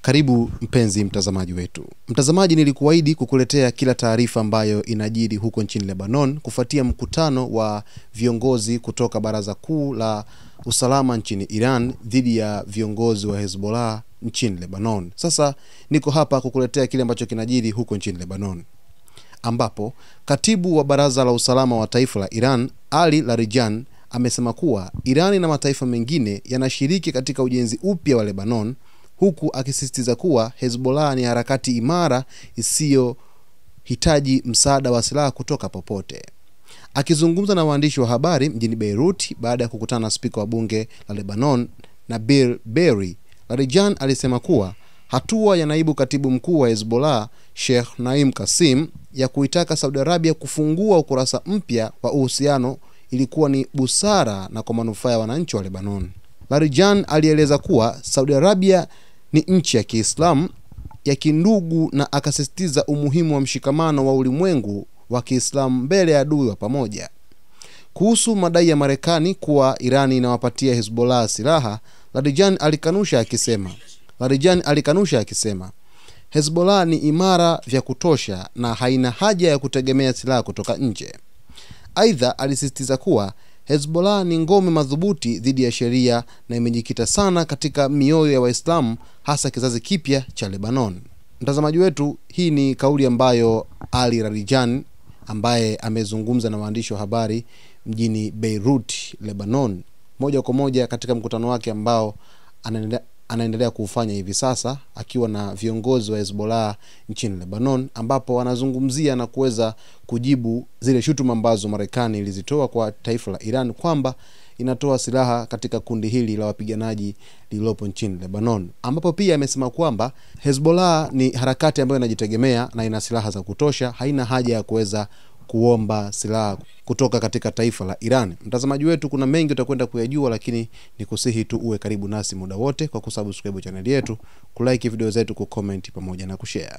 Karibu mpenzi mtazamaji wetu. Mtazamaji, nilikuahidi kukuletea kila taarifa ambayo inajiri huko nchini Lebanon kufuatia mkutano wa viongozi kutoka Baraza Kuu la Usalama nchini Iran dhidi ya viongozi wa Hezbollah nchini Lebanon. Sasa niko hapa kukuletea kile ambacho kinajiri huko nchini Lebanon, ambapo katibu wa Baraza la Usalama wa Taifa la Iran, Ali Larijani, amesema kuwa Iran na mataifa mengine yanashiriki katika ujenzi upya wa Lebanon, huku akisisitiza kuwa Hezbollah ni harakati imara isiyohitaji msaada wa silaha kutoka popote. Akizungumza na waandishi wa habari mjini Beirut baada ya kukutana na spika wa bunge la Lebanon, Nabil Berri, Larijani alisema kuwa hatua ya naibu katibu mkuu wa Hezbollah, Sheikh Naim Qasim, ya kuitaka Saudi Arabia kufungua ukurasa mpya wa uhusiano ilikuwa ni busara na kwa manufaa ya wananchi wa Lebanon. Larijani alieleza kuwa Saudi Arabia ni nchi ya Kiislamu ya kindugu na akasisitiza umuhimu wa mshikamano wa ulimwengu wa Kiislamu mbele ya adui wa pamoja. Kuhusu madai ya Marekani kuwa Irani inawapatia Hezbollah silaha, Larijani alikanusha akisema Hezbollah ni imara vya kutosha na haina haja ya kutegemea silaha kutoka nje. Aidha, alisisitiza kuwa Hezbollah ni ngome madhubuti dhidi ya sheria na imejikita sana katika mioyo ya Waislamu, hasa kizazi kipya cha Lebanon. Mtazamaji wetu, hii ni kauli ambayo Ali Larijani, ambaye amezungumza na waandishi wa habari mjini Beirut, Lebanon, moja kwa moja katika mkutano wake ambao anaendelea kufanya hivi sasa akiwa na viongozi wa Hezbollah nchini Lebanon, ambapo anazungumzia na kuweza kujibu zile shutuma ambazo Marekani ilizitoa kwa taifa la Iran kwamba inatoa silaha katika kundi hili la wapiganaji lililopo nchini Lebanon, ambapo pia amesema kwamba Hezbollah ni harakati ambayo inajitegemea na ina silaha za kutosha, haina haja ya kuweza kuomba silaha kutoka katika taifa la Iran. Mtazamaji wetu, kuna mengi utakwenda kuyajua, lakini nikusihi tu uwe karibu nasi muda wote kwa kusubscribe channel yetu, kulike video zetu, kucomment pamoja na kushare.